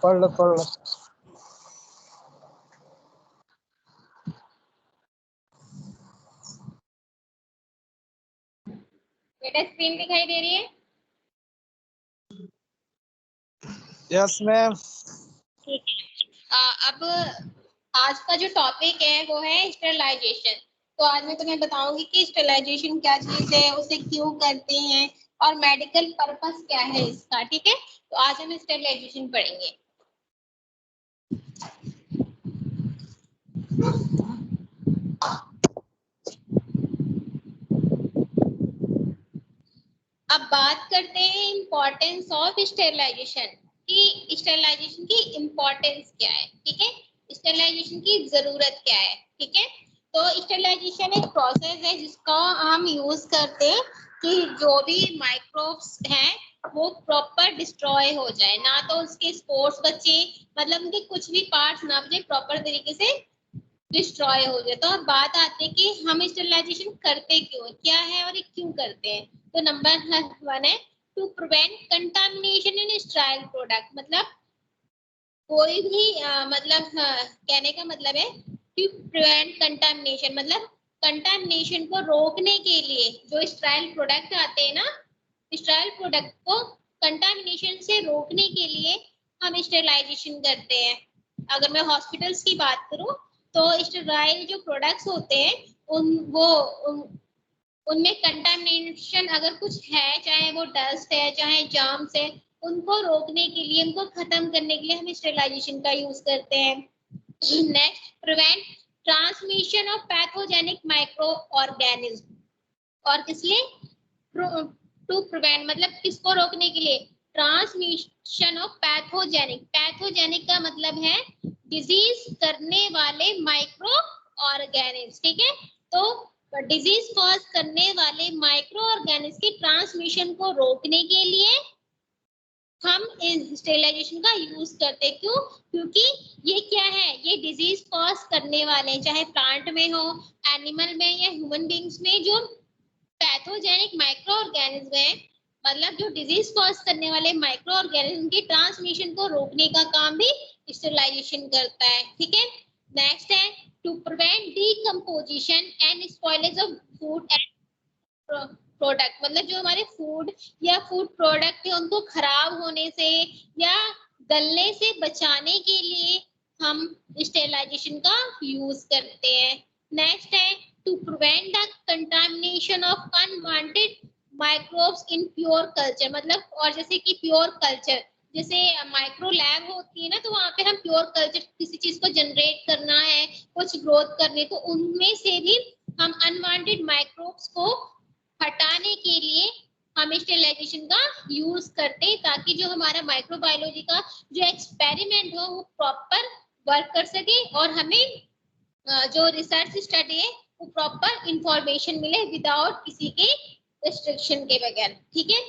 पढ़ लो पढ़ लो। बेटा स्क्रीन दिखाई दे रही है? Yes ma'am. ठीक है। अब आज का जो टॉपिक है वो है स्टेरिलाइजेशन। तो आज मैं तुम्हें बताऊंगी कि स्टेरिलाइजेशन क्या चीज है, उसे क्यों करते हैं और मेडिकल पर्पस क्या है इसका। ठीक है, तो आज हम स्टेरिलाइजेशन पढ़ेंगे। अब बात करते हैं इम्पोर्टेंस ऑफ स्टेरिलाइजेशन, कि स्टेरिलाइजेशन की इम्पोर्टेंस क्या है। ठीक है, स्टेरिलाइजेशन की जरूरत क्या है। ठीक है, तो स्टेरिलाइजेशन एक प्रोसेस है जिसका हम यूज करते हैं कि जो भी माइक्रोब्स हैं वो प्रॉपर डिस्ट्रॉय हो जाए, ना तो उसके स्पोर्स बचे, मतलब उनके कुछ भी पार्ट्स ना बचे, प्रॉपर तरीके से डिस्ट्रॉय हो जाए। तो अब बात आती है कि हम स्टेरिलाइजेशन करते क्यों है, क्या है और ये क्यों करते हैं। तो नंबर 1 है to prevent contamination in sterile product. मतलब कोई भी कहने का मतलब है टू प्रिवेंट कंटामिनेशन, मतलब कंटामिनेशन को रोकने के लिए जो स्टेराइल प्रोडक्ट आते हैं ना, स्टेराइल प्रोडक्ट को कंटामिनेशन से रोकने के लिए हम स्टेरिलाइजेशन करते हैं। अगर मैं हॉस्पिटल्स की बात करूं तो स्टेराइल जो प्रोडक्ट्स होते हैं उनमें कंटामिनेशन अगर कुछ है, चाहे वो डस्ट है चाहे जर्म्स है, उनको रोकने के लिए, उनको खत्म करने के लिए हम स्टेरिलाइजेशन का यूज करते हैं। Next, prevent transmission of pathogenic micro organism. और किस लिए? टू प्रिवेंट मतलब किसको रोकने के लिए? Transmission of pathogenic. पैथोजेनिक का मतलब है डिजीज करने वाले माइक्रो ऑर्गेनिज्म। ठीक है, तो डिजीज कॉज करने वाले माइक्रो ऑर्गेनिज्म की ट्रांसमिशन को रोकने के लिए हम स्टेरिलाइजेशन का यूज करते हैं। क्यों? क्योंकि ये क्या है, ये डिजीज कॉज करने वाले, चाहे प्लांट में हो, एनिमल में या ह्यूमन बींग्स में, जो पैथोजेनिक माइक्रो ऑर्गेनिज्म है, मतलब जो डिजीज कॉज करने वाले माइक्रो ऑर्गेनिज्म की ट्रांसमिशन को रोकने का काम भी स्टेरिलाइजेशन करता है। ठीक है, नेक्स्ट है to prevent decomposition and spoilage of food and product. मतलब जो हमारे फूड या फूड प्रोडक्ट है उनको खराब होने से या गलने से बचाने के लिए हम स्टेरिलाइजेशन का यूज करते हैं। नेक्स्ट है to prevent the contamination of unwanted microbes in pure culture. मतलब और जैसे कि प्योर कल्चर, जैसे माइक्रो लैब होती है ना, तो वहां पे हम प्योर कल्चर किसी चीज को जनरेट करना है, कुछ ग्रोथ करनी, तो उनमें से भी हम अनवांटेड माइक्रोब्स को हटाने के लिए हम स्टेरिलाइजेशन का यूज करते हैं, ताकि जो हमारा माइक्रोबायोलॉजी का जो एक्सपेरिमेंट हो वो प्रॉपर वर्क कर सके और हमें जो रिसर्च स्टडी है वो प्रॉपर इंफॉर्मेशन मिले विदाउट किसी के रिस्ट्रिक्शन के बगैर। ठीक है,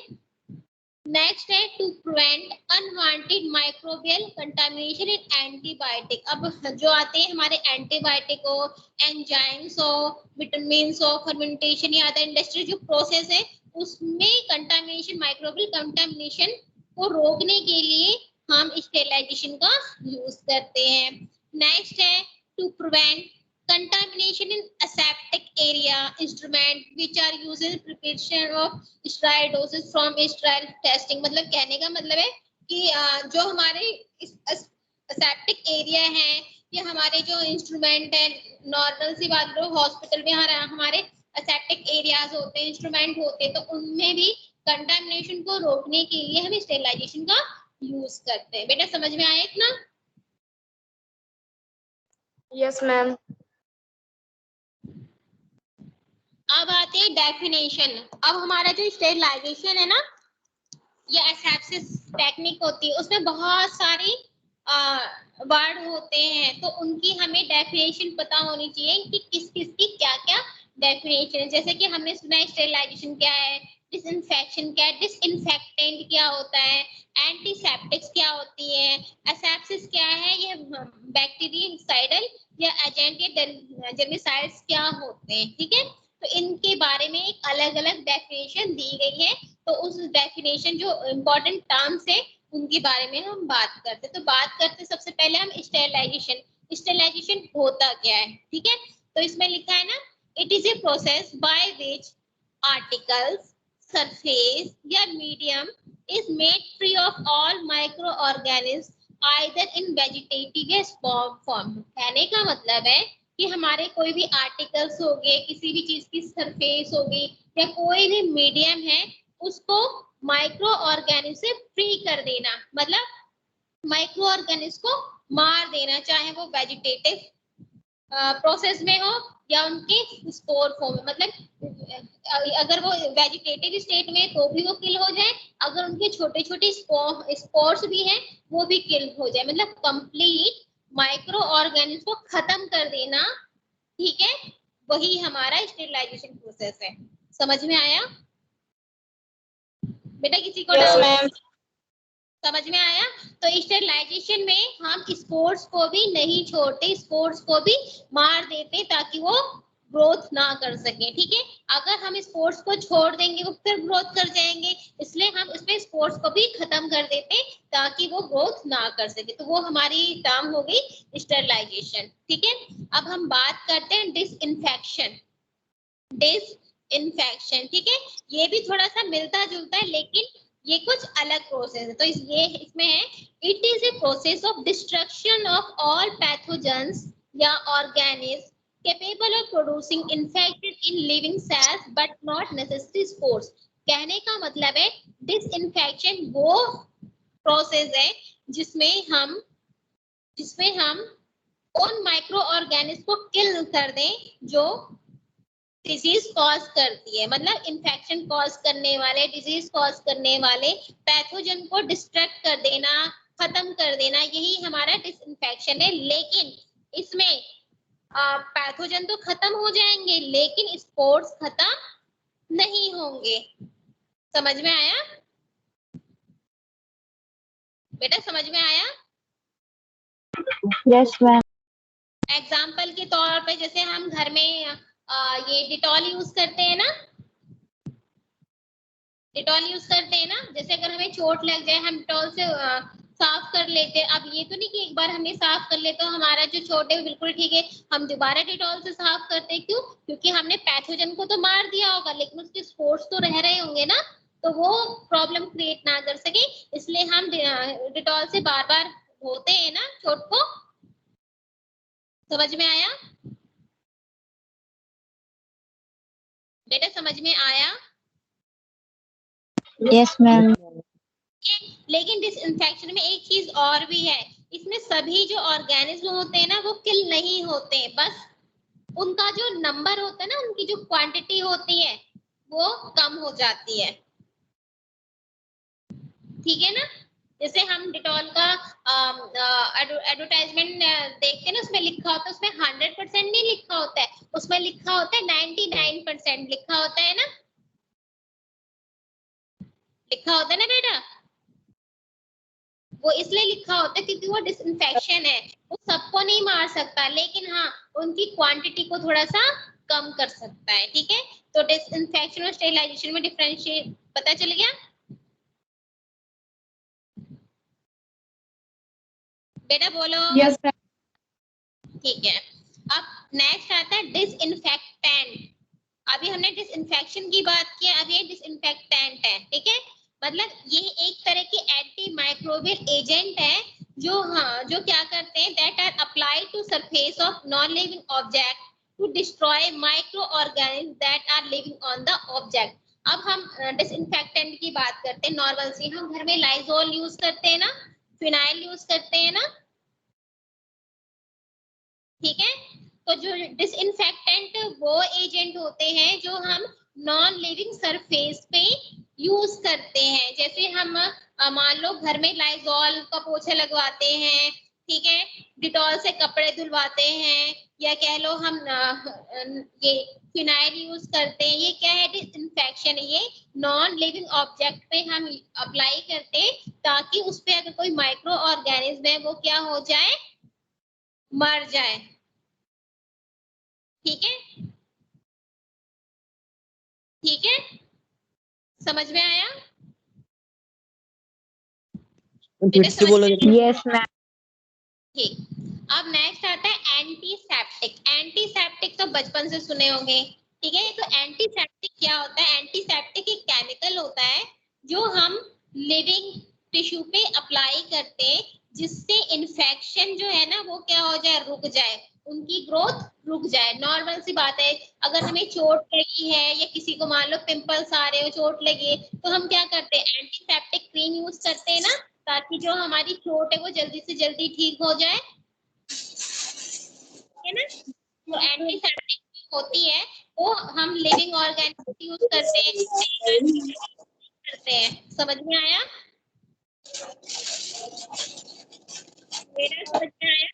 नेक्स्ट है to prevent unwanted microbial contamination in antibiotic. अब जो आते हैं हमारे एंटीबायोटिक हो, एंजाइम्स हो, विटामिन हो, फर्मेंटेशन या अदर इंडस्ट्री जो प्रोसेस है उसमें कंटामिनेशन, माइक्रोबियल कंटामिनेशन को रोकने के लिए हम स्टेरिलाइजेशन का यूज करते हैं। नेक्स्ट है to prevent contamination in aseptic area instrument which are used in preparation of sterile doses from sterile testing। मतलब कहने का मतलब है कि जो हमारे aseptic एरिया है या हमारे जो इंस्ट्रूमेंट है, नॉर्मल सी बात करो हॉस्पिटल में हमारे aseptic एरियाज होते हैं, इंस्ट्रूमेंट होते हैं, तो उनमें भी कंटामिनेशन को रोकने के लिए हम स्टेरिलाइजेशन का यूज करते हैं। बेटा समझ में आया इतना? Yes ma'am. अब आते हैं डेफिनेशन। अब हमारा जो स्टेरिलाइजेशन है ना, ये एसेप्सिस टेक्निक होती है, उसमें बहुत सारी वर्ड होते हैं, तो उनकी हमें डेफिनेशन पता होनी चाहिए कि किस किस की क्या क्या डेफिनेशन है। जैसे कि हमने सुना है स्टेरिलाइजेशन क्या है, डिसइंफेक्शन क्या है, डिसइंफेक्टेंट क्या होता है, एंटीसेप्टिक्स क्या होती है, एसेप्सिस क्या है, ये बैक्टीरियाइडल या एजेंट या जर्मिसाइड्स क्या होते हैं। ठीक है, तो इनके बारे में एक अलग अलग डेफिनेशन दी गई है। तो उस डेफिनेशन जो इम्पोर्टेंट टर्म्स है उनके बारे में हम बात करते हैं। तो बात करते सबसे पहले हम स्टेरिलाइजेशन। स्टेरिलाइजेशन होता क्या है, ठीक है। तो इसमें लिखा है ना, it is a process by which articles, surface या medium is made free of all microorganisms either in vegetative या form। कहने का मतलब है कि हमारे कोई भी आर्टिकल्स हो गए, किसी भी चीज की सरफेस होगी या कोई भी मीडियम है, उसको माइक्रो ऑर्गेनिज्म से फ्री कर देना, मतलब माइक्रो ऑर्गेनिज्म को मार देना, चाहे वो वेजिटेटिव प्रोसेस में हो या उनके स्पोर फॉर्म में। मतलब अगर वो वेजिटेटिव स्टेट में तो भी वो किल हो जाए, अगर उनके छोटे छोटे स्पोर्स भी हैं वो भी किल हो जाए, मतलब कंप्लीट माइक्रो ऑर्गेनिज्म को खत्म कर देना, ठीक है। वही हमारा स्टेरिलाइजेशन प्रोसेस है। समझ में आया बेटा? किसी को यस डाउट? मैम। समझ में आया? तो स्टेरिलाइजेशन में हम स्पोर्स को भी नहीं छोड़ते, स्पोर्स को भी मार देते ताकि वो ग्रोथ ना कर सके, ठीक है। अगर हम स्पोर्स को छोड़ देंगे वो फिर ग्रोथ कर जाएंगे, इसलिए हम इसमें स्पोर्स को भी खत्म कर देते ताकि वो ग्रोथ ना कर सके। तो वो हमारी टर्म हो गई स्टेरिलाइजेशन, ठीक है। अब हम बात करते हैं डिसइंफेक्शन। डिसइंफेक्शन, ठीक है, ये भी थोड़ा सा मिलता जुलता है लेकिन ये कुछ अलग प्रोसेस है। तो ये इसमें है, it is a process of destruction of all pathogens या organism capable of producing infection in living cells but not necessarily spores। कहने का मतलब है डिसइंफेक्शन वो प्रोसेस है जिसमें हम उन माइक्रो ऑर्गेनिज्म को किल कर दें जो डिजीज कॉज करती है, मतलब इन्फेक्शन कॉज करने वाले, डिजीज कॉज करने वाले पैथोजन को डिस्ट्रक्ट कर देना, खत्म कर देना, यही हमारा डिसइंफेक्शन है। लेकिन इसमें पैथोजन तो खत्म हो जाएंगे लेकिन स्पोर्स खत्म नहीं होंगे। समझ में आया बेटा? समझ में आया? Yes ma'am. एग्जाम्पल के तौर पे जैसे हम घर में ये डिटॉल यूज करते हैं ना, डिटॉल यूज करते हैं ना, जैसे अगर हमें चोट लग जाए हम डिटॉल से साफ कर लेते हैं। अब ये तो नहीं कि एक बार हमने साफ कर ले तो हमारा जो चोट है बिल्कुल ठीक है, हम दोबारा डिटॉल से साफ करते हैं। क्यों? क्योंकि हमने पैथोजन को तो मार दिया होगा लेकिन उसके स्पोर्स तो रह रहे होंगे ना, तो वो प्रॉब्लम क्रिएट ना कर सके, इसलिए हम डिटॉल से बार बार धोते हैं ना चोट को। समझ में आया बेटा? समझ में आया? Yes ma'am. लेकिन डिसइंफेक्शन में एक चीज और भी है, इसमें सभी जो ऑर्गेनिज्म होते हैं ना वो किल नहीं होते हैं, बस उनका जो नंबर होता है ना, उनकी जो क्वांटिटी होती है वो कम हो जाती है, ठीक है ना। जैसे हम डिटॉल का एडवर्टाइजमेंट देखते हैं ना, उसमें लिखा होता है, उसमें 100% नहीं लिखा होता है, उसमें लिखा होता है 99% लिखा होता है ना, लिखा होता है ना बेटा। वो इसलिए लिखा होता है क्योंकि वो डिसइंफेक्शन है, वो सबको नहीं मार सकता लेकिन हाँ उनकी क्वांटिटी को थोड़ा सा कम कर सकता है, ठीक है। तो डिसइंफेक्शन और स्टेरिलाइजेशन में डिफरेंशिएट पता चल गया बेटा? बोलो। Yes ma'am. ठीक है। अब नेक्स्ट आता है डिसइंफेक्टेंट। अभी हमने डिसइंफेक्शन की बात की, अब ये डिसइंफेक्टेंट है, ठीक है। मतलब ये एक तरह की एंटी माइक्रोबियल एजेंट है जो क्या करते हैं, that are applied to surface of non living object to destroy micro organism that are living on the object. अब हम डिसइंफेक्टेंट की बात करते हैं। नॉर्मल सी हम घर में लाइजोल यूज करते हैं ना, फिनाइल यूज करते हैं ना, ठीक है। तो जो डिसइंफेक्टेंट वो एजेंट होते हैं जो हम नॉन लिविंग सरफेस पे यूज करते हैं। जैसे हम मान लो घर में लाइजॉल का पोछा लगवाते हैं, ठीक है, डिटॉल से कपड़े धुलवाते हैं, या कह लो हम ये फिनाइल यूज करते हैं। ये क्या है? डिसइंफेक्शन है। ये नॉन लिविंग ऑब्जेक्ट पे हम अप्लाई करते हैं ताकि उस पे अगर कोई माइक्रो ऑर्गेनिज्म है वो क्या हो जाए, मर जाए, ठीक है। ठीक है, समझ में आया? फिर से बोलो। Yes ma'am. ठीक, अब नेक्स्ट आता है एंटीसेप्टिक। एंटीसेप्टिक तो बचपन से सुने होंगे, ठीक है। तो एंटीसेप्टिक क्या होता है? एंटीसेप्टिक एक केमिकल होता है जो हम लिविंग टिश्यू पे अप्लाई करते हैं, जिससे इन्फेक्शन जो है ना वो क्या हो जाए, रुक जाए, उनकी ग्रोथ रुक जाए। नॉर्मल सी बात है, अगर हमें चोट लगी है या किसी को मान लो पिंपल्स आ रहे हो, चोट लगी है, तो हम क्या करते हैं, एंटीसेप्टिक क्रीम यूज करते हैं ना, ताकि जो हमारी चोट है वो जल्दी से जल्दी ठीक हो जाए, है ना। तो एंटीसेप्टिक होती है वो हम लिविंग ऑर्गेनिज्म यूज करते हैं। समझ में आया? मेरा समझ में आया?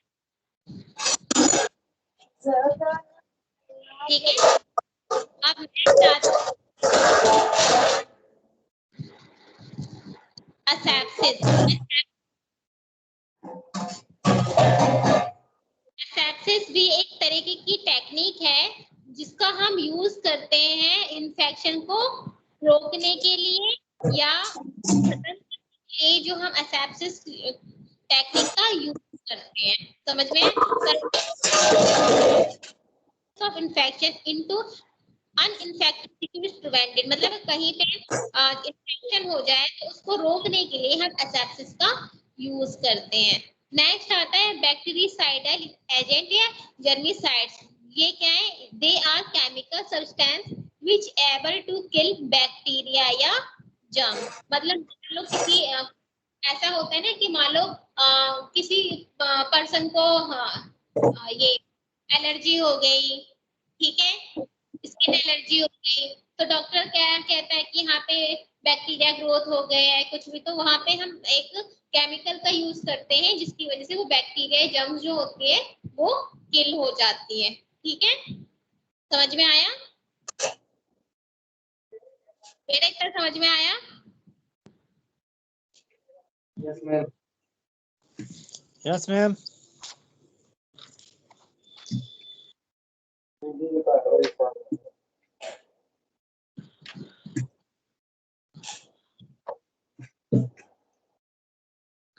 ठीक है। अब नेक्स्ट आता है asepsis। asepsis भी एक तरीके की टेक्निक है जिसका हम यूज करते हैं इन्फेक्शन को रोकने के लिए या खत्म करने के लिए, जो हम asepsis टेक्निक का यूज करते हैं। समझ में? Of infection into uninfected tissue is prevented, मतलब कहीं पे इन्फेक्शन हो जाए तो उसको रोकने के लिए हम asepsis का यूज करते हैं। नेक्स्ट आता है बैक्टीरियासाइडल एजेंट या जर्मिसाइड्स। ये क्या है? They are chemical substance which able to kill bacteria या जर्म। मतलब मान लो किसी ऐसा होता है ना कि मान लो किसी पर्सन को ये एलर्जी हो गई, ठीक है, स्किन एलर्जी हो गई, तो डॉक्टर क्या कहता है कि यहाँ पे बैक्टीरिया ग्रोथ हो गया है कुछ भी, तो वहां पे हम एक केमिकल का यूज करते हैं जिसकी वजह से वो बैक्टीरिया जर्म्स जो होती है वो किल हो जाती है। ठीक है, समझ में आया? मेरा इतना समझ में आया? Yes ma'am. Yes ma'am.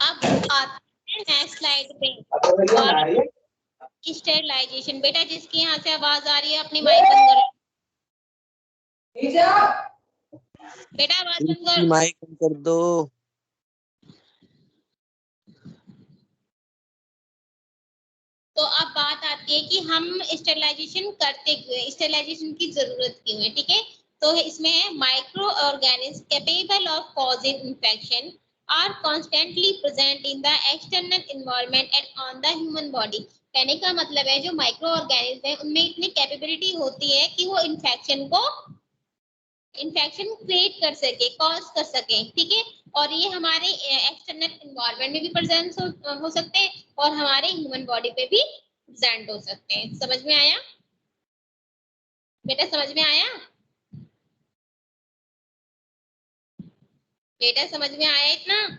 अब आते हैं नेक्स्ट स्लाइड पे, स्टेरिलाइजेशन। बेटा जिसकी यहाँ से आवाज आ रही है अपनी माइक बंद करो। बेटा आवाज बंद कर, माइक बंद कर दो। तो अब बात आती है कि हम स्टेरिलाइजेशन करते क्यों हैं, स्टेरिलाइजेशन की जरूरत क्यों है। ठीक है, तो इसमें है micro organism capable of causing infection are constantly present in the external environment and on the human body. कहने का मतलब है जो माइक्रो ऑर्गेनिज्म है उनमें इतनी कैपेबिलिटी होती है कि वो इन्फेक्शन क्रिएट कर सके, कॉज कर सके। ठीक है, और ये हमारे एक्सटर्नल एनवायरनमेंट में भी प्रेजेंट हो सकते हैं और हमारे ह्यूमन बॉडी पे भी प्रेजेंट हो सकते हैं। समझ में आया बेटा? समझ में आया बेटा? समझ में आया इतना?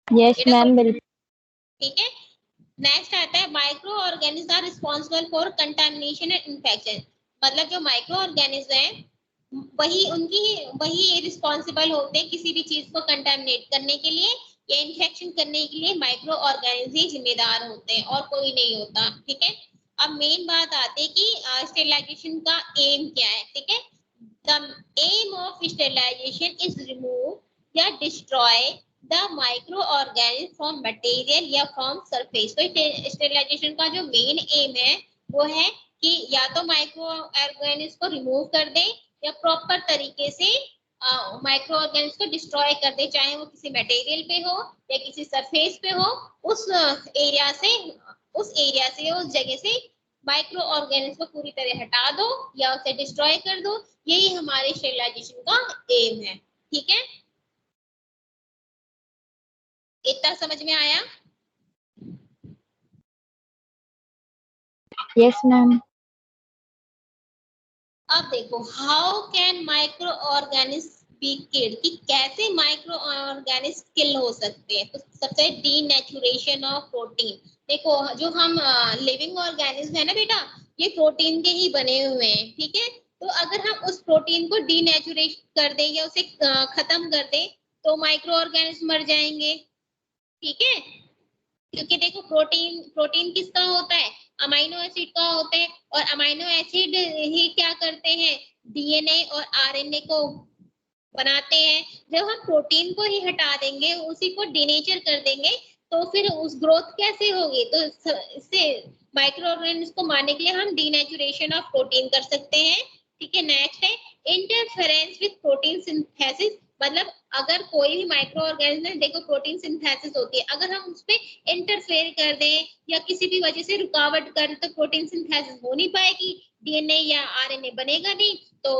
यस मैम बिल्कुल। ठीक है, नेक्स्ट आता है micro organism are responsible for contamination and infection. मतलब जो माइक्रो ऑर्गेनिज्म है वही रिस्पॉन्सिबल होते हैं किसी भी चीज को कंटामिनेट करने के लिए या इन्फेक्शन करने के लिए। माइक्रो ऑर्गेनिज्म ही जिम्मेदार होते हैं और कोई नहीं होता। ठीक है, अब मेन बात आती है कि स्टेरिलाइजेशन का एम क्या है। ठीक है, the aim of sterilization is remove या destroy the micro organism from material या फ्रॉम सरफेस। तो स्टेरिलाइजेशन का जो मेन एम है वो है कि या तो माइक्रो ऑर्गेनिज्म को रिमूव कर दे या प्रॉपर तरीके से माइक्रो ऑर्गेनिज्म को डिस्ट्रॉय कर दे, चाहे वो किसी मटेरियल पे हो या किसी सरफेस पे हो, उस एरिया से उस जगह से माइक्रो ऑर्गेनिज्म को पूरी तरह हटा दो या उसे डिस्ट्रॉय कर दो। यही हमारे स्टेरिलाइजेशन का एम है। ठीक है, इतना समझ में आया? Yes ma'am. अब देखो how can micro organism be killed, कि कैसे माइक्रो ऑर्गेनिज्म किल हो सकते हैं। तो सबसे डीनेचुरेशन ऑफ प्रोटीन। देखो जो हम लिविंग ऑर्गेनिज्म है ना बेटा, ये प्रोटीन के ही बने हुए हैं। ठीक है, तो अगर हम उस प्रोटीन को डीनेचुरेट कर दें या उसे खत्म कर दें तो माइक्रो ऑर्गेनिज्म मर जाएंगे, ठीक है। क्योंकि देखो प्रोटीन किसका होता है, अमाइनो एसिड का होता है, और अमाइनो एसिड ही क्या करते हैं, डीएनए और आरएनए को बनाते हैं। जब हम प्रोटीन को ही हटा देंगे, उसी को डीनेचर कर देंगे, तो फिर उस ग्रोथ कैसे होगी। तो इससे माइक्रो ऑर्गेनिज्म को मारने के लिए हम डीनेचुरेशन ऑफ प्रोटीन कर सकते हैं, ठीक है। नेक्स्ट है इंटरफेरेंस विद प्रोटीन सिंथेसिस, मतलब अगर कोई भी माइक्रो ऑर्गेनिज्म है, देखो प्रोटीन सिंथेसिस होती है, अगर हम उस पर इंटरफेयर कर दें या किसी भी वजह से रुकावट कर, तो प्रोटीन सिंथेसिस हो नहीं पाएगी, डीएनए या आरएनए बनेगा नहीं। तो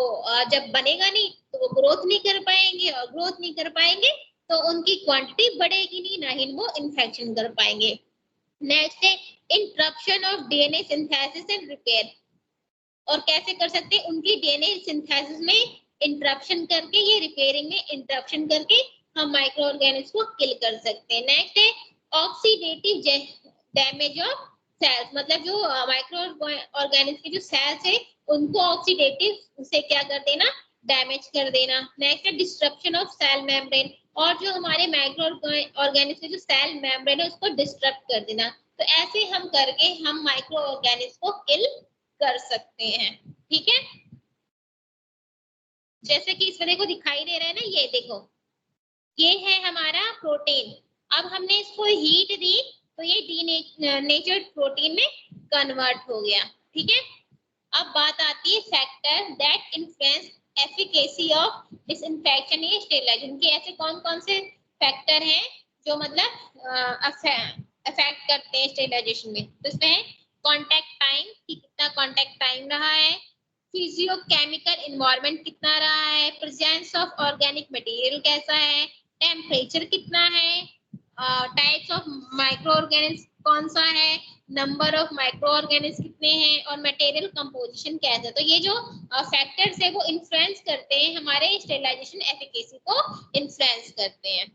जब बनेगा नहीं तो वो ग्रोथ नहीं कर पाएंगे, और ग्रोथ नहीं कर पाएंगे तो उनकी क्वांटिटी बढ़ेगी नहीं, ना ही वो इन्फेक्शन कर पाएंगे। नेक्स्ट है interruption of DNA synthesis and repair, और कैसे कर सकते हैं, उनकी डीएनए सिंथेसिस में इंटरप्शन करके, ये रिपेयरिंग में इंटरप्शन करके हम माइक्रो ऑर्गेनिज्म को किल कर सकते हैं। नेक्स्ट है ऑक्सीडेटिव डैमेज ऑफ सेल्स, मतलब जो माइक्रो ऑर्गेनिज्म के जो सेल्स है उनको ऑक्सीडेटिव से क्या कर देना, डैमेज कर देना। नेक्स्ट है डिस्ट्रप्शन ऑफ सेल मेम्ब्रेन, और जो हमारे माइक्रो ऑर्गेनिज्म के जो सेल मेम्ब्रेन है उसको डिस्ट्रप्ट कर देना। तो ऐसे हम करके हम माइक्रो ऑर्गेनिज्म को किल कर सकते हैं, ठीक है। जैसे कि इस तरह को दिखाई दे रहा है ना, ये देखो ये है हमारा प्रोटीन, अब हमने इसको हीट दी तो ये डीनेचर्ड प्रोटीन में कन्वर्ट हो गया, ठीक है। अब बात आती है factor that influence efficacy of disinfection या स्टेरिलाइजेशन के, ऐसे कौन कौन से फैक्टर हैं जो मतलब अफेक्ट करते हैं स्टेरिलाइजेशन में। तो इसमें है कांटेक्ट टाइम, कि कितना कांटेक्ट टाइम रहा है, फिजियोकेमिकल एनवायरनमेंट कितना रहा है, प्रेजेंस ऑफ ऑर्गेनिक मटेरियल कैसा है, टेम्परेचर कितना है, टाइप्स ऑफ माइक्रो ऑर्गेनिज्म कौन सा है, नंबर ऑफ माइक्रो ऑर्गेनिज्म कितने हैं, और मटेरियल कंपोजिशन कैसा है। तो ये जो फैक्टर्स है वो इन्फ्लुएंस करते हैं, हमारे स्टेरिलाइजेशन एफिकेसी को इन्फ्लुएंस करते हैं।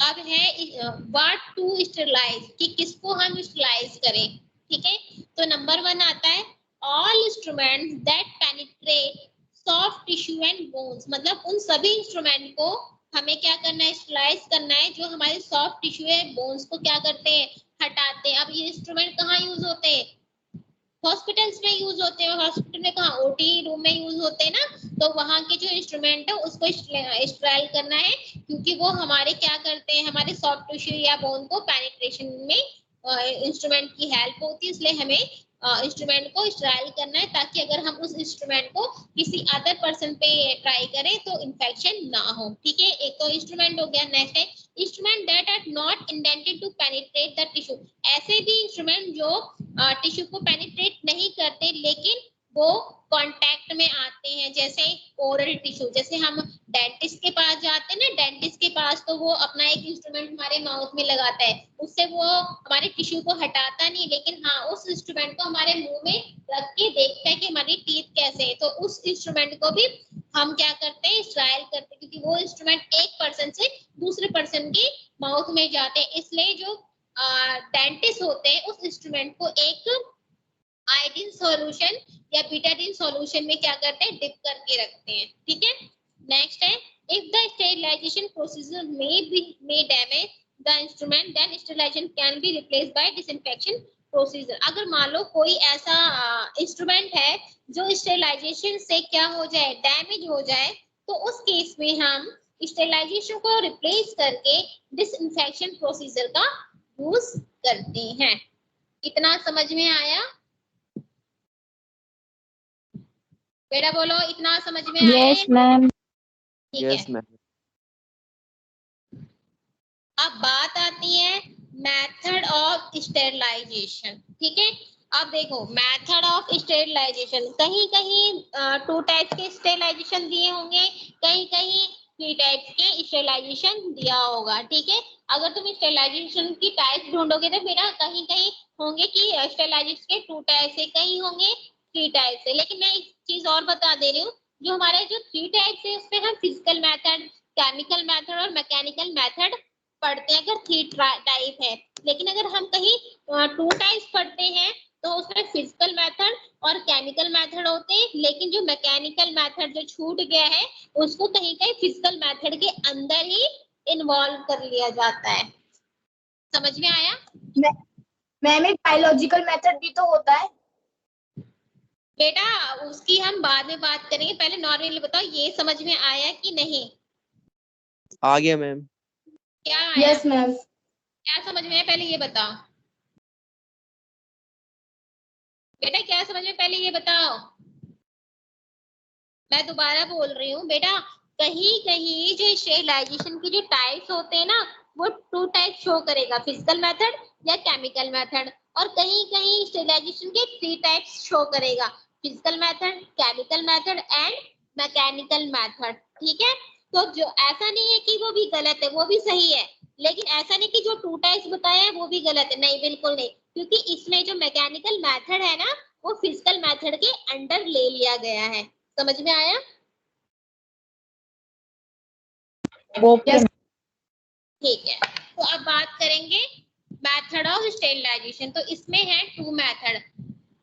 अब है व्हाट टू स्टेरिलाइज, कि किसको हम स्टेरिलाइज करें, ठीक है। तो नंबर 1 आता है all instruments that penetrate soft tissue and bones, मतलब उन सभी इंस्ट्रूमेंट को हमें क्या करना है, स्टेरिलाइज करना है, जो हमारे सॉफ्ट टिश्यू है, बोन्स को क्या करते हैं, हटाते हैं। अब ये इंस्ट्रूमेंट कहाँ यूज होते हैं, हॉस्पिटल्स में यूज होते हैं, हॉस्पिटल में कहाँ, ओटी रूम में यूज होते हैं ना, तो वहाँ के जो इंस्ट्रूमेंट है उसको स्टेराइल करना है, क्योंकि वो हमारे क्या करते हैं, हमारे सॉफ्ट टिश्यू या बोन को पेनिट्रेशन में इंस्ट्रूमेंट की हेल्प होती है, इसलिए हमें इंस्ट्रूमेंट को स्टेराइल करना है, ताकि अगर हम उस इंस्ट्रूमेंट को किसी अदर पर्सन पे ट्राई करें तो इन्फेक्शन ना हो, ठीक है। एक तो इंस्ट्रूमेंट हो गया। नेक्स्ट है instrument that are not intended to penetrate the tissue, ऐसे भी इंस्ट्रूमेंट जो टिश्यू को पेनिट्रेट नहीं करते लेकिन वो कांटेक्ट में आते हैं, जैसे ओरल टिश्यू, जैसे हम डेंटिस्ट के पास जाते हैं ना, डेंटिस्ट के पास तो वो अपना एक इंस्ट्रूमेंट हमारे माउथ में लगाता है, उससे वो हमारे टिश्यू को हटाता नहीं, लेकिन हाँ उस इंस्ट्रूमेंट को हमारे मुंह में रख के देखता है कि हमारी टीथ कैसे है, तो उस इंस्ट्रूमेंट को भी हम क्या करते हैं, स्टेराइल करते हैं, क्योंकि वो इंस्ट्रूमेंट एक पर्सन से दूसरे पर्सन के माउथ में जाते हैं। इसलिए जो डेंटिस्ट होते हैं उस इंस्ट्रूमेंट को एक आयोडीन सॉल्यूशन या बीटाडीन सॉल्यूशन में क्या करते हैं, डिप करके रखते हैं, ठीक है। नेक्स्ट है if the sterilisation procedure may damage the instrument, then sterilization can be replaced by disinfection procedure. अगर मान लो कोई ऐसा इंस्ट्रूमेंट है जो स्टेरिलाइजेशन से क्या हो जाए, डैमेज हो जाए, तो उस केस में हम स्टेरिलाइजेशन को रिप्लेस करके डिसइंफेक्शन प्रोसीजर का यूज करते हैं। इतना समझ में आया बेटा, बोलो इतना समझ में आया? Yes ma'am. ठीक है। Yes ma'am. अब बात आती है मेथड ऑफ स्टेरिलाइजेशन, ठीक है। अब देखो मेथड ऑफ स्टेरिलाइजेशन, कहीं कहीं 2 टाइप के स्टेरिलाइजेशन दिए होंगे, कहीं कहीं 3 टाइप के स्टेरिलाइजेशन दिया होगा, ठीक है। अगर तुम स्टेरिलाइजेशन की टाइप ढूंढोगे तो मेरा कहीं कहीं होंगे कि स्टेरिलाइजेशन के 2 टाइप से, कहीं होंगे 3 टाइप से। लेकिन मैं एक चीज और बता दे रही हूँ, जो हमारे जो 3 टाइप है उसमें हम फिजिकल मेथड, केमिकल मेथड और मैकेनिकल मेथड पढ़ते हैं, अगर 3 टाइप है। लेकिन अगर हम कहीं टू टाइप्स पढ़ते हैं तो उसमें फिजिकल मेथड और केमिकल मेथड होते हैं, लेकिन जो मैकेनिकल मेथड जो छूट गया है उसको कहीं कहीं फिजिकल मेथड के अंदर ही इन्वॉल्व कर लिया जाता है। समझ में आया? मैम एक बायोलॉजिकल मेथड भी तो होता है। बेटा उसकी हम बाद में बात करेंगे, पहले नॉर्मली बताओ ये समझ में आया कि नहीं? आ गया मैम। क्या आया? Yes ma'am. क्या समझ में आया पहले ये बताओ बेटा, क्या समझ में पहले ये बताओ। मैं दोबारा बोल रही हूँ बेटा, कहीं कहीं जो स्टेरिलाइजेशन की जो टाइप्स होते हैं ना वो टू टाइप शो करेगा, फिजिकल मेथड या केमिकल मेथड, और कहीं कहीं स्टेरिलाइजेशन के थ्री टाइप्स शो करेगा, physical method, chemical method and mechanical method. ठीक है, तो जो ऐसा नहीं है कि वो भी गलत है, वो भी सही है, लेकिन ऐसा नहीं कि जो टू टाइप्स बताया है वो भी गलत है, नहीं बिल्कुल नहीं, क्योंकि इसमें जो मैकेनिकल मेथड है ना वो फिजिकल मेथड के अंडर ले लिया गया है। समझ में आया? ओके। ठीक है, तो अब बात करेंगे मेथड ऑफ स्टेरिलाइजेशन। तो इसमें है टू मेथड,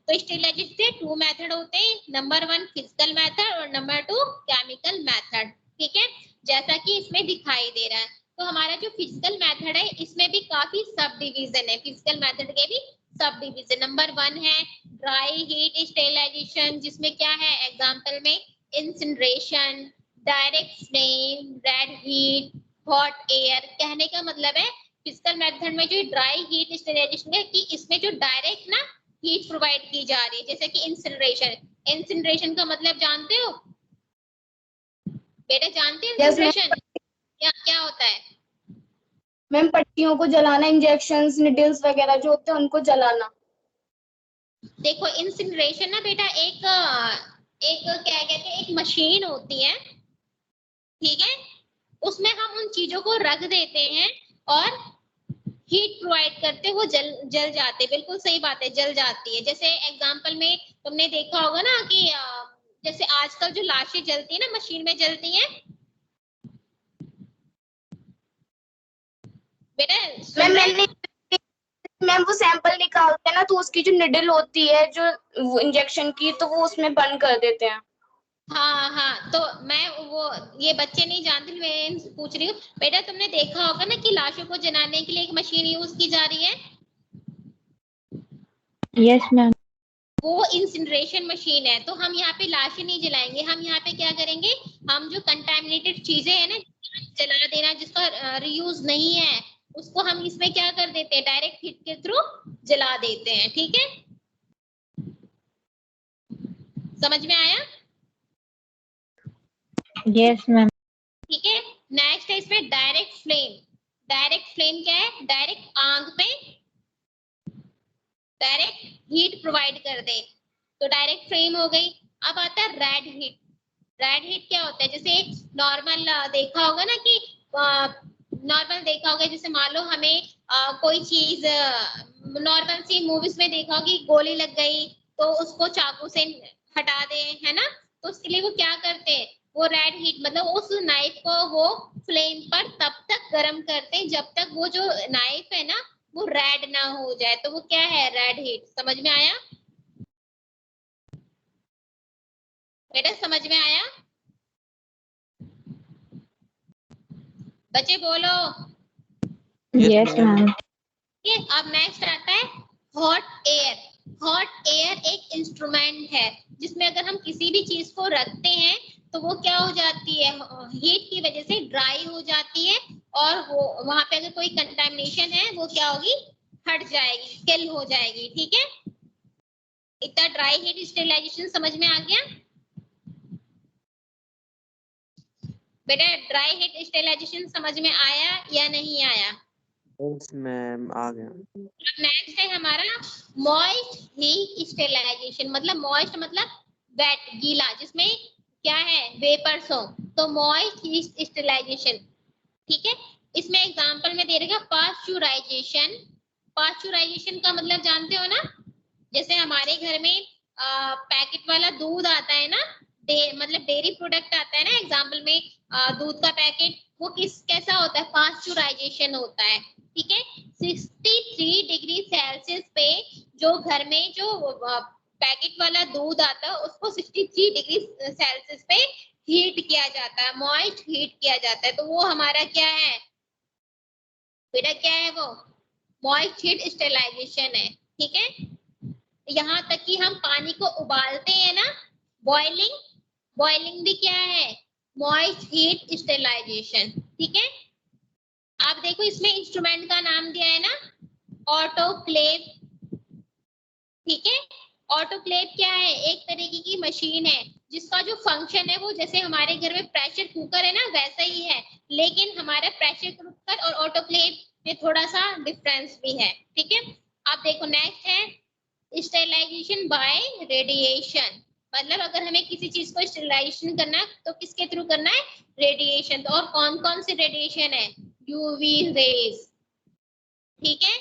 तो स्टेरिलाइजेशन के टू मेथड होते हैं, नंबर 1 फिजिकल मेथड और नंबर 2 केमिकल मेथड। ठीक है, जैसा कि इसमें दिखाई दे रहा है। तो हमारा जो फिजिकल मेथड है इसमें भी काफी सब डिवीजन है, फिजिकल मेथड के भी सब डिवीजन। नंबर 1 है ड्राई हीट स्टेरिलाइजेशन, जिसमें क्या है एग्जांपल में incineration, direct flame, red heat, hot air. कहने का मतलब है फिजिकल मेथड में जो ड्राई हीट स्टेरिलाइजेशन है कि इसमें जो डायरेक्ट ना हीट प्रोवाइड की जा रही है, जैसे कि इंसिनरेशन। इंसिनरेशन का मतलब जानते हो बेटा, जानते हैं Yes, इंसिनरेशन क्या क्या होता है? मैम पट्टियों को जलाना, इंजेक्शंस, निडल्स वगैरह जो होते हैं उनको जलाना। देखो इंसिनरेशन ना बेटा एक क्या कहते हैं, एक मशीन होती है, ठीक है, उसमें हम उन चीजों को रख देते हैं और हीट प्रोवाइड करते, वो जल जाते। बिल्कुल सही बात है, जल जाती है। जैसे एग्जांपल में तुमने देखा होगा ना कि जैसे आजकल जो लाशें जलती है ना मशीन में जलती हैं बेटा, सुन मैम रहे मैंने हैं? मैम वो सैंपल निकालते हैं ना तो उसकी जो निडल होती है जो इंजेक्शन की तो वो उसमें बंद कर देते हैं। हाँ हाँ, तो मैं वो ये बच्चे नहीं जानते, मैं पूछ रही हूँ बेटा, तुमने देखा होगा ना कि लाशों को जलाने के लिए एक मशीन यूज की जा रही है, यस मैम। वो इंसिनरेशन मशीन है। तो हम यहाँ पे लाशें नहीं जलाएंगे, हम यहाँ पे क्या करेंगे, हम जो कंटामिनेटेड चीजें है ना जला देना, जिसका रीयूज नहीं है, उसको हम इसमें क्या कर देते हैं, डायरेक्ट हीट के थ्रू जला देते हैं। ठीक है, समझ में आया? Yes ma'am. ठीक है, नेक्स्ट है इसमें डायरेक्ट फ्लेम। डायरेक्ट फ्लेम क्या है, डायरेक्ट आग पे डायरेक्ट हीट प्रोवाइड कर दे, तो डायरेक्ट फ्लेम हो गई। अब आता है रेड हीट। रेड हीट क्या होता है, जैसे नॉर्मल देखा होगा ना कि नॉर्मल देखा होगा, जैसे मान लो हमें कोई चीज नॉर्मल सी मूवीज में देखा होगा कि गोली लग गई तो उसको चाकू से हटा दे, है ना, तो उसके लिए वो क्या करते हैं, वो रेड हीट मतलब उस नाइफ को वो फ्लेम पर तब तक गर्म करते हैं जब तक वो जो नाइफ है ना वो रेड ना हो जाए, तो वो क्या है, रेड हीट। समझ में आया बेटा, समझ में आया बच्चे, बोलो। Yes ma'am. ठीक है, अब नेक्स्ट आता है हॉट एयर। हॉट एयर एक इंस्ट्रूमेंट है जिसमें अगर हम किसी भी चीज को रखते हैं तो वो क्या हो जाती है, हीट की वजह से ड्राई हो जाती है, और वो वहां पे अगर कोई कंटामिनेशन है वो क्या होगी, हट जाएगी, किल हो जाएगी। ठीक है, इतना ड्राई हीट स्टेरिलाइजेशन समझ में आ गया बेटा? ड्राई हीट स्टेरिलाइजेशन समझ में आया या नहीं आया? यस मैम, आ गया। नेक्स्ट है हमारा मॉइस्ट हीट स्टेरिलाइजेशन। मतलब मॉइस्ट मतलब वेट, गीला, जिसमें क्या है, वेपर्स हो, तो मॉइस्ट हीट स्टेरिलाइजेशन। ठीक है, इसमें एग्जांपल में दे रहेगा पास्चुराइजेशन। पास्चुराइजेशन का मतलब जानते हो ना, जैसे हमारे घर में पैकेट वाला दूध आता है ना, मतलब डेयरी प्रोडक्ट आता है ना, एग्जांपल में दूध का पैकेट वो कैसा होता है, पास्चुराइजेशन होता है, ठीक है। 63 डिग्री सेल्सियस पे जो घर में जो पैकेट वाला दूध आता है उसको 63 डिग्री सेल्सियस पे हीट किया जाता है, मॉइस्ट हीट किया जाता है, तो वो हमारा क्या है बेटा, क्या है वो, मॉइस्ट हीट स्टेरिलाइजेशन है, ठीक है। यहाँ तक कि हम पानी को उबालते हैं ना, बॉइलिंग, बॉइलिंग भी क्या है, मॉइस्ट हीट स्टेरिलाइजेशन, ठीक है। आप देखो इसमें इंस्ट्रूमेंट का नाम दिया है ना, ऑटोक्लेव, ठीक है। ऑटोक्लेव क्या है, एक तरीके की मशीन है जिसका जो फंक्शन है वो जैसे हमारे घर में प्रेशर कुकर है ना वैसा ही है, लेकिन हमारा प्रेशर कुकर और ऑटोक्लेव में थोड़ा सा डिफरेंस भी है, ठीक है। आप देखो नेक्स्ट है स्टेरिलाइजेशन बाय रेडिएशन, मतलब अगर हमें किसी चीज को स्टेरिलाइजेशन करना है तो किसके थ्रू करना है, रेडिएशन। तो और कौन कौन से रेडिएशन है, यूवी रेज, ठीक है,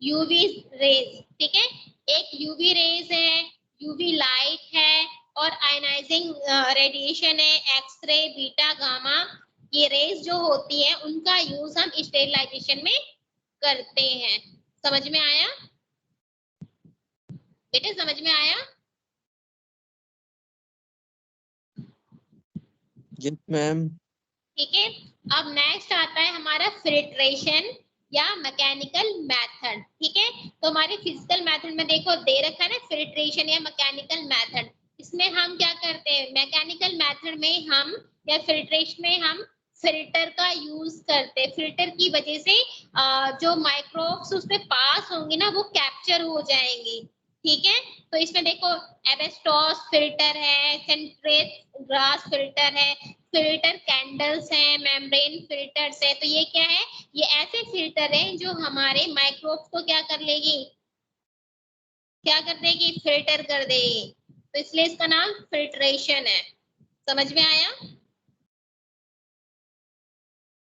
यूवी रेज, ठीक है। एक यूवी रेज है, यूवी लाइट है, और आयनाइजिंग रेडिएशन है, एक्सरे, बीटा, गामा, ये रेज जो होती है उनका यूज हम स्टेरिलाइजेशन में करते हैं। समझ में आया बेटे, समझ में आया? Yes ma'am. ठीक है। अब नेक्स्ट आता है हमारा फिल्ट्रेशन या मैकेनिकल मेथड, ठीक है। तो हमारे फिजिकल मेथड में देखो दे रखा है ना फिल्ट्रेशन या मैकेनिकल मेथड, इसमें हम क्या करते हैं, मैकेनिकल मेथड में हम या फिल्ट्रेशन में हम फिल्टर का यूज करते हैं। फिल्टर की वजह से जो माइक्रोब्स उसमें पास होंगे ना वो कैप्चर हो जाएंगी, ठीक है। तो इसमें देखो एबेस्टॉस फिल्टर है, सेंट्रेट ग्लास फिल्टर है, फिल्टर कैंडल्स हैं, मेम्ब्रेन फिल्टर्स है। तो ये क्या है, ये ऐसे फिल्टर हैं जो हमारे माइक्रोब्स को क्या कर लेगी, क्या कर देगी, फिल्टर कर देगी, तो इसलिए इसका नाम फिल्ट्रेशन है। समझ में आया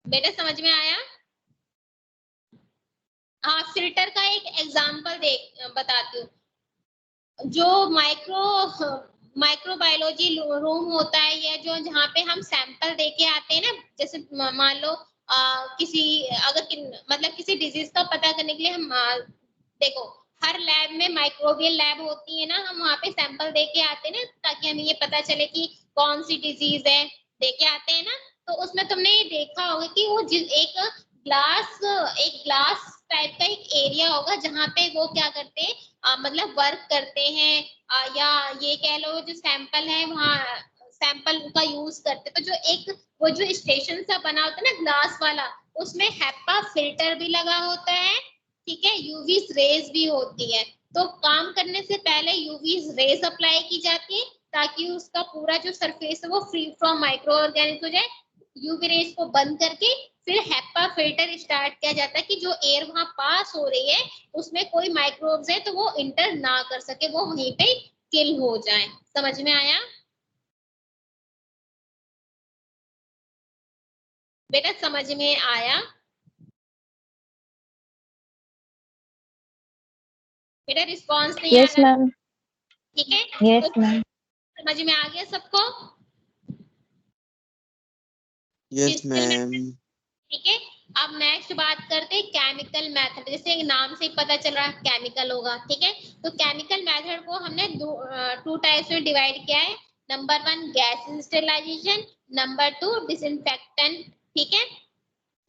बेटा, समझ में आया? हाँ, फिल्टर का एक एग्जांपल बताती हूँ। जो माइक्रोबायोलॉजी रूम होता है या जो जहाँ पे हम सैंपल देके आते हैं ना, जैसे मान लो किसी मतलब किसी डिजीज का पता करने के लिए हम देखो हर लैब में माइक्रोबियल लैब होती है ना, हम वहाँ पे सैंपल देके आते हैं ना ताकि हमें ये पता चले कि कौन सी डिजीज है, देके आते हैं ना। तो उसमें तुमने ये देखा होगा कि वो एक ग्लास टाइप का एक एरिया होगा जहाँ पे वो क्या करते हैं, मतलब वर्क करते हैं, या ये कह लो जो सैंपल है वहाँ सैंपल का यूज करते। तो जो एक वो जो स्टेशन सा बना होता है ना ग्लास वाला, उसमें हैप्पा फिल्टर भी लगा होता है, ठीक है, यूवी रेज भी होती है। तो काम करने से पहले यूवी रेज अप्लाई की जाती है ताकि उसका पूरा जो सरफेस है वो फ्री फ्रॉम माइक्रो ऑर्गेनिज्म हो जाए। यूवी रेज को बंद करके फिर हैप्पा फिल्टर स्टार्ट किया जाता है कि जो एयर वहां पास हो रही है उसमें कोई माइक्रोब्स है तो वो इंटर ना कर सके, वो वहीं पे किल हो जाए। समझ में आया बेटा, समझ में आया बेटा? रिस्पॉन्स नहीं आ यस रहा, मैम। ठीक है। यस तो मैम। समझ में आ गया सबको? Yes physical ma'am. मेथड, ठीक है। अब नेक्स्ट बात करते हैं केमिकल मेथड, जैसे नाम से ही पता चल रहा है केमिकल होगा, ठीक है। तो केमिकल मेथड को हमने टू टाइप्स में डिवाइड किया है। Number 1 gas sterilisation, number 2 disinfectant, ठीक है।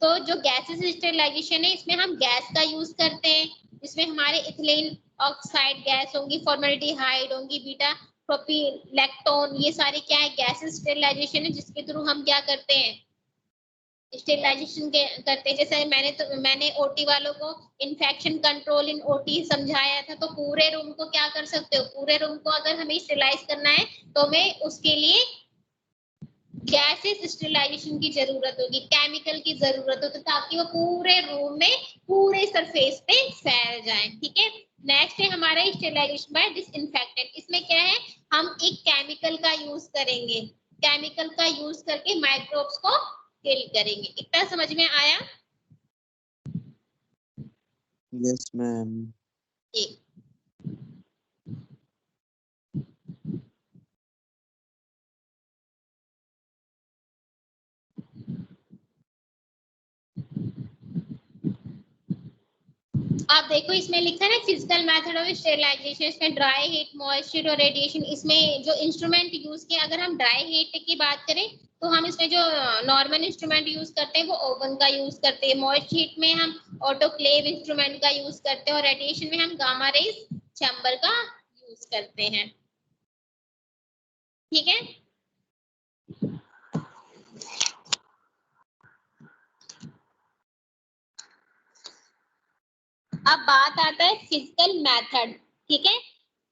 तो जो गैसेस स्टेरिलाइजेशन है इसमें हम गैस का यूज करते हैं, इसमें हमारे इथिलीन ऑक्साइड गैस होंगी, फॉर्मेल्डिहाइड होंगी, बीटा प्रोपीलैक्टोन, ये सारे क्या है गैसेस स्टेरिलाइजेशन है जिसके थ्रू हम क्या करते हैं स्टेरिलाइजेशन करते हैं। जैसे मैंने ओटी वालों को इन्फेक्शन कंट्रोल इन ओटी समझाया था, तो पूरे रूम को क्या कर सकते हो, पूरे रूम को अगर हमें स्टेरिलाइज करना है तो हमें उसके लिए गैसेस स्टेरिलाइजेशन की जरूरत होगी, केमिकल की जरूरत होती है ताकि वो पूरे रूम में पूरे सरफेस पे फैल जाए, ठीक है। नेक्स्ट है हमारा स्टेरिलाइजेशन बाय डिसइंफेक्टेंट, इसमें क्या है हम एक केमिकल का यूज करेंगे, केमिकल का यूज करके माइक्रोब्स को किल करेंगे। इतना समझ में आया? Yes ma'am. ठीक। आप देखो इसमें लिखा है ना फिजिकल मेथड ऑफ स्टेरिलाइजेशन, इसमें ड्राई हीट, मॉइस्चर और रेडिएशन। इसमें जो इंस्ट्रूमेंट यूज किया, अगर हम ड्राई हीट की बात करें तो हम इसमें जो नॉर्मल इंस्ट्रूमेंट यूज करते हैं वो ओवन का यूज करते हैं। मॉइस्ट हीट में हम ऑटोक्लेव इंस्ट्रूमेंट का यूज करते हैं और रेडिएशन में हम गामा रेज चैम्बर का यूज करते हैं। ठीक है, अब बात आता है फिजिकल मेथड। ठीक है,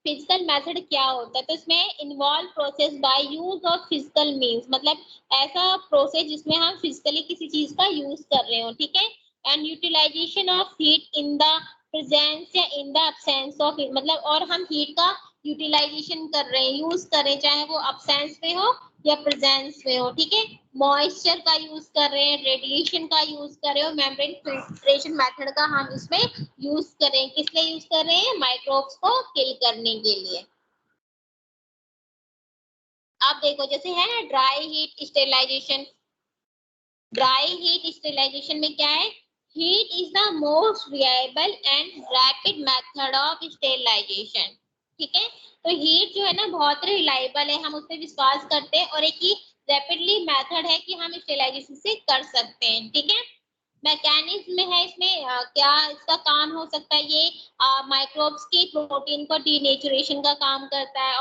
फिजिकल मेथड क्या होता है? तो इसमें involve process by use of physical means, मतलब ऐसा प्रोसेस जिसमें हम फिजिकली किसी चीज का यूज कर रहे हो। ठीक है, and utilization of heat in the presence या in the absence of heat, मतलब और हम हीट का यूटिलाइजेशन कर रहे हैं, यूज कर रहे हैं, चाहे वो अब्सेंस में हो या प्रेजेंस में हो। ठीक है, मॉइस्चर का यूज कर रहे हैं, रेडिएशन का यूज कर रहे हो, मेम्ब्रेन फिल्ट्रेशन मेथड का हम इसमें यूज करें। किस लिए यूज कर रहे हैं? माइक्रोब्स को किल करने के लिए। आप देखो जैसे है ना dry heat sterilisation. Dry heat sterilisation में क्या है? Heat is the most reliable and rapid method of sterilisation. ठीक है, तो हीट जो है ना बहुत रिलायबल है, हम उस पर विश्वास करते हैं, और एक ही रैपिडली मेथड है कि हम स्टेरिलाइजेशन से कर सकते हैं। ठीक है, मैकेनिज्म में है इसमें क्या इसका काम हो सकता है? ये माइक्रोब्स की प्रोटीन को डीनेचुरेशन का काम करता है,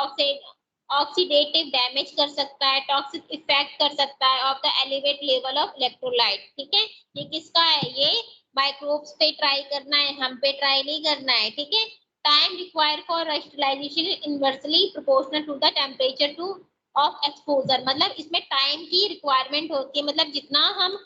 ऑक्सीडेटिव डैमेज कर सकता है, टॉक्सिक इफेक्ट कर सकता है of the elevate level of electrolyte. ठीक है, ये किसका है? ये माइक्रोब्स पे ट्राई करना है, हम पे ट्राई नहीं करना है। ठीक है, time required for sterilisation inversely proportional to the temperature to of exposure, मतलब इसमें टाइम की रिक्वायरमेंट होती है, मतलब जितना हम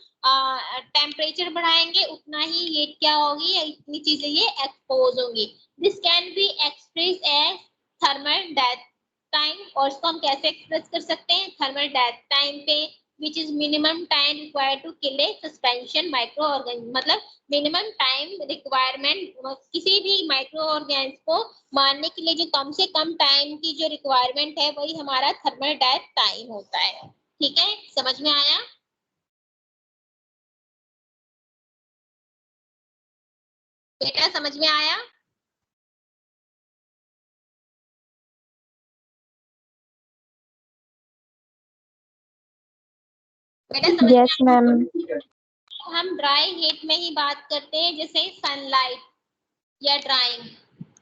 टेम्परेचर बढ़ाएंगे उतना ही ये क्या होगी, इतनी चीजें ये एक्सपोज होंगी। This can be express as thermal death time, और इसको हम कैसे एक्सप्रेस कर सकते हैं? थर्मल डेथ टाइम पे, which is minimum time required to kill a suspension micro organism, मतलब मिनिमम टाइम रिक्वायरमेंट किसी भी माइक्रो ऑर्गेनिज्म को मारने के लिए जो कम से कम टाइम की जो रिक्वायरमेंट है वही हमारा थर्मल डेथ टाइम होता है। ठीक है, समझ में आया? बेटा समझ में आया? बेटा समझ में Yes, आया? ma'am. हम ड्राई हीट में ही बात करते हैं, जैसे सनलाइट या ड्राइंग।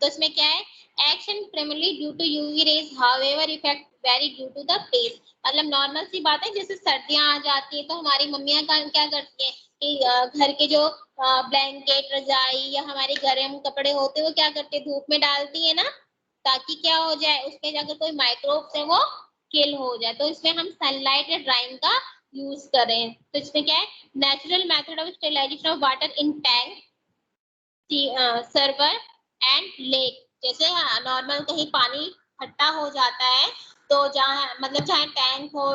तो इसमें क्या है? Action primarily due to UV rays, however effect vary due to the place. मतलब नॉर्मल सी बात है, जैसे सर्दियां आ जाती है तो हमारी मम्मियां क्या करती हैं कि घर के जो ब्लैंकेट, रजाई या हमारे गर्म कपड़े होते हैं वो क्या करते हैं? धूप में डालती है ना, ताकि क्या हो जाए, उसमें अगर कोई माइक्रोब्स है वो किल हो जाए। तो इसमें हम सनलाइट या ड्राइंग का यूज करें। तो इसमें क्या है? Natural method of sterilisation of water in tank, server and lake. जैसे नॉर्मल कहीं पानी खट्टा हो जाता है तो जहाँ मतलब चाहे टैंक हो,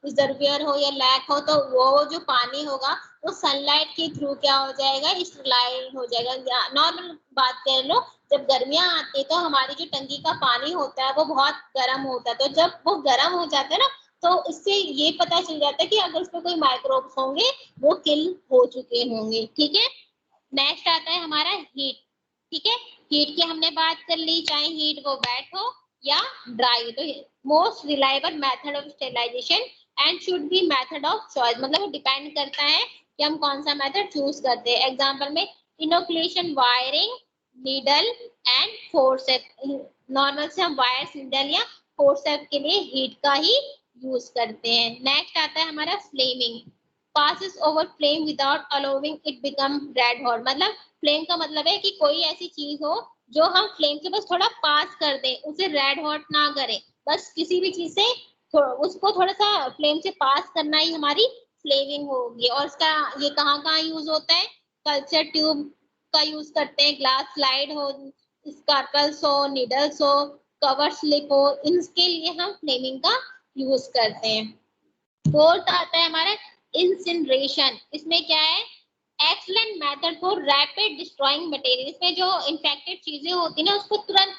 रिजर्वियर हो या लेक हो, तो वो जो पानी होगा वो सनलाइट के थ्रू क्या हो जाएगा? स्टेरिलाइज हो जाएगा। नॉर्मल बात कर लो, जब गर्मियां आती है तो हमारी जो टंकी का पानी होता है वो बहुत गर्म होता है, तो जब वो गर्म हो जाता है ना तो इससे ये पता चल जाता है कि अगर उसमें कोई माइक्रोब्स होंगे वो किल हो चुके होंगे। ठीक है, नेक्स्ट आता है हमारा हीट। ठीक है, हीट की हमने बात कर ली, चाहे हीट वो वेट हो या ड्राई। तो most reliable method of sterilisation and should be method of choice, मतलब वो डिपेंड करता है कि हम कौन सा मेथड चूज करते हैं। एग्जांपल में inoculation, wiring, needle and forcep. Normal से हम वायर्स, नीडल या फोर्सेप के लिए हीट का ही यूज करते हैं। नेक्स्ट आता है हमारा Fleming. passes over flame without allowing it become red hot, मतलब फ्लेम का मतलब है कि कोई ऐसी चीज हो जो हम फ्लेम से बस थोड़ा पास कर दें, उसे रेड हॉट ना करें, बस किसी भी चीज से उसको थोड़ा सा फ्लेम से पास करना ही हमारी फ्लेमिंग होगी। और इसका ये कहाँ कहाँ यूज होता है? कल्चर ट्यूब का यूज करते हैं, ग्लास स्लाइड हो, स्कार्पल्स हो, निडल्स हो, कवर स्लिप हो, इनके लिए हम फ्लेमिंग का यूज करते हैं। फोर्थ आता है हमारा इंसिनरेशन। इसमें क्या है? Excellent method for rapid destroying material. इसमें जो इन्फेक्टेड चीजें होती है ना उसको तुरंत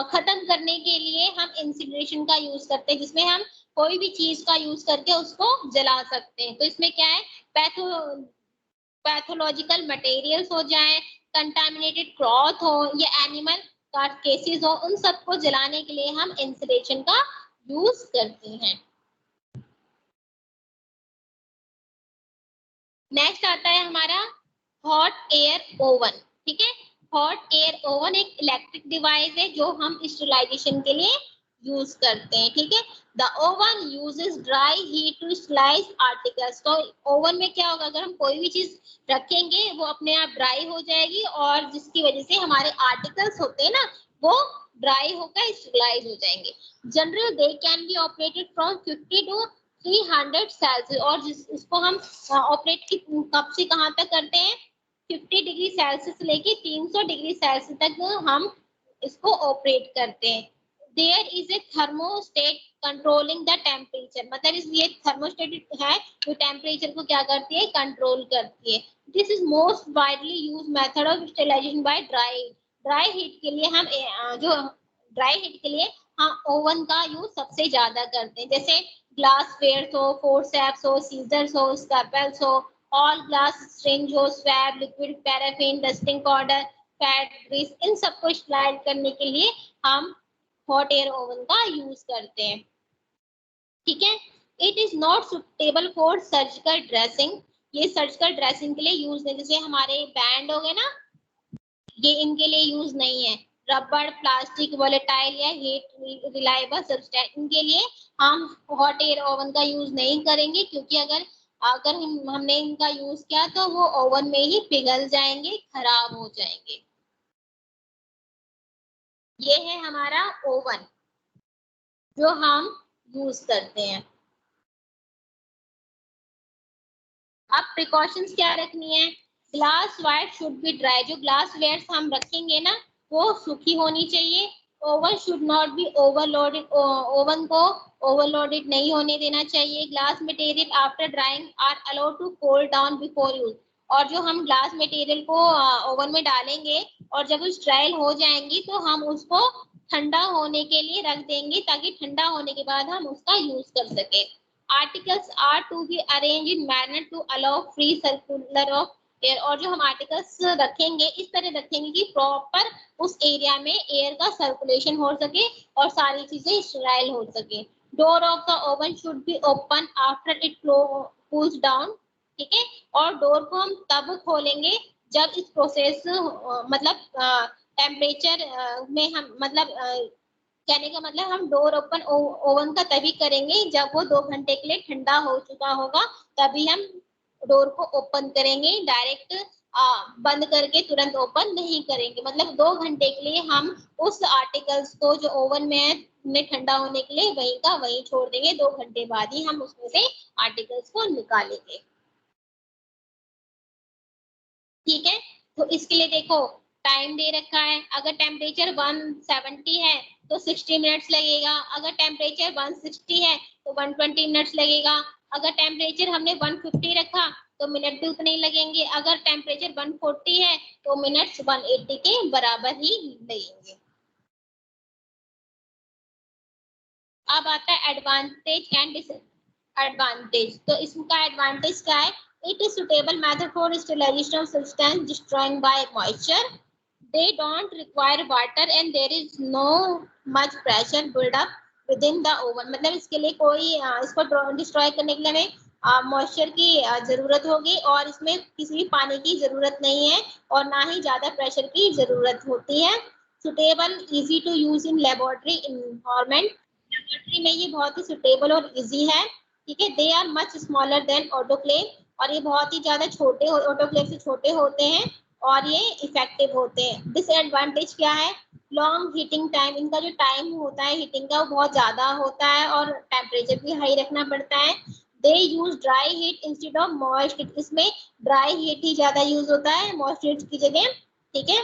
खत्म करने के लिए हम इंसिनरेशन का यूज करते हैं, जिसमें हम कोई भी चीज का यूज करके उसको जला सकते हैं। तो इसमें क्या है? पैथोलॉजिकल मटेरियल्स हो जाए कंटामिनेटेड क्लॉथ हो या एनिमल का केसेस हो, उन सबको जलाने के लिए हम इंसुलेशन का यूज करते हैं। नेक्स्ट आता है हमारा हॉट एयर ओवन। ठीक है, हॉट एयर ओवन एक इलेक्ट्रिक डिवाइस है जो हम स्टरलाइजेशन के लिए यूज करते हैं। ठीक है, the oven uses dry heat to slice articles. तो ओवन में क्या होगा, अगर हम कोई भी चीज रखेंगे वो अपने आप ड्राई हो जाएगी और जिसकी वजह से हमारे आर्टिकल्स होते हैं ना वो ड्राई होकर स्टरलाइज हो जाएंगे। Generally they can be operated from 50 to 300 Celsius, और इसको हम ऑपरेट कब से कहाँ तक करते हैं, 50 डिग्री सेल्सियस से लेके 300 डिग्री सेल्सियस तक हम इसको ऑपरेट करते हैं। There is a thermostat controlling the temperature, मतलब ये थर्मोस्टेट है जो टेम्परेचर को क्या करती है, कंट्रोल करती है। This is most widely use method of sterilisation by dry heat के लिए हम जो ड्राई हीट के लिए हम ओवन का यूज सबसे ज्यादा करते हैं। जैसे ग्लास वेयर हो, फोर्सेप्स हो, सीजर्स हो, स्कैपल्स हो, ऑल ग्लास स्ट्रिंग हो, swab, liquid paraffin, dusting powder, fat grease, इन सबको स्लाइड करने के लिए हम हॉट एयर ओवन का यूज करते हैं। ठीक है, it is not suitable for surgical dressing, ये सर्जिकल ड्रेसिंग के लिए यूज नहीं, जैसे हमारे बैंड हो गए ना, ये इनके लिए यूज नहीं है। रबड़, प्लास्टिक, वोलेटाइल या हीट रिलायबल सब्सटेंस, इनके लिए हम हॉट एयर ओवन का यूज नहीं करेंगे, क्योंकि अगर हमने इनका यूज किया तो वो ओवन में ही पिघल जाएंगे, खराब हो जाएंगे। ये है हमारा ओवन जो हम यूज करते हैं। अब प्रिकॉशंस क्या रखनी है, glass wire should be dry, जो ग्लास वेयर्स हम रखेंगे ना वो सूखी होनी चाहिए। Oven should not be overloaded, oven को ओवरलोडेड नहीं होने देना चाहिए। Glass material after drying are allowed to cool down before use, और जो हम ग्लास मटेरियल को ओवन में डालेंगे और जब उस ड्राई हो जाएंगी तो हम उसको ठंडा होने के लिए रख देंगे, ताकि ठंडा होने के बाद हम उसका यूज कर सके। Articles are to be arrange in manner to allow free circular of air, और जो हम आर्टिकल्स रखेंगे इस तरह रखेंगे कि प्रॉपर उस एरिया में एयर का सर्कुलेशन हो सके और सारी चीजें स्टेराइल हो सके। Door of the oven should be open after it cools down. ठीक है, और डोर को हम तब खोलेंगे जब इस प्रोसेस मतलब टेम्परेचर में हम मतलब कहने का मतलब हम डोर ओपन ओवन का तभी करेंगे जब वो 2 घंटे के लिए ठंडा हो चुका होगा, तभी हम डोर को ओपन करेंगे। डायरेक्ट बंद करके तुरंत ओपन नहीं करेंगे, मतलब 2 घंटे के लिए हम उस आर्टिकल्स को जो ओवन में ठंडा होने के लिए वहीं का वहीं छोड़ देंगे। 2 घंटे बाद ही हम उसमें से आर्टिकल्स को निकालेंगे। ठीक है, तो इसके लिए देखो टाइम दे रखा है, अगर टेम्परेचर 170 है तो 60 मिनट्स लगेगा, अगर टेम्परेचर 160 है तो 120 मिनट्स लगेगा, अगर टेम्परेचर हमने 150 रखा तो मिनट भी उतने ही लगेंगे, अगर टेम्परेचर 140 है तो मिनट्स 180 के बराबर ही लगेंगे। अब आता है एडवांटेज एंड डिसएडवांटेज। तो इसका एडवांटेज क्या है, it is suitable method for sterilization of substance destroying by moisture. They don't require water and there is no much pressure build up within the oven, मतलब इसके लिए कोई इसको डिस्ट्रॉय करने के लिए हमें मॉइस्चर की जरूरत होगी और इसमें किसी भी पानी की जरूरत नहीं है और ना ही ज्यादा प्रेशर की जरूरत होती है। Suitable easy to use in laboratory environment, laboratory में ये बहुत ही सुटेबल और इजी है। ठीक है, they are much smaller than autoclave, और ये बहुत ही ज्यादा छोटे ऑटोक्लेव से छोटे होते हैं और ये इफेक्टिव होते हैं। डिसएडवांटेज क्या है, लॉन्ग हीटिंग टाइम, इनका जो टाइम होता है हीटिंग का वो बहुत ज्यादा होता है और टेम्परेचर भी हाई रखना पड़ता है। They use dry heat instead of moist heat, इसमें ड्राई हीट ही ज्यादा यूज होता है मॉइस्ट हीट की जगह। ठीक है,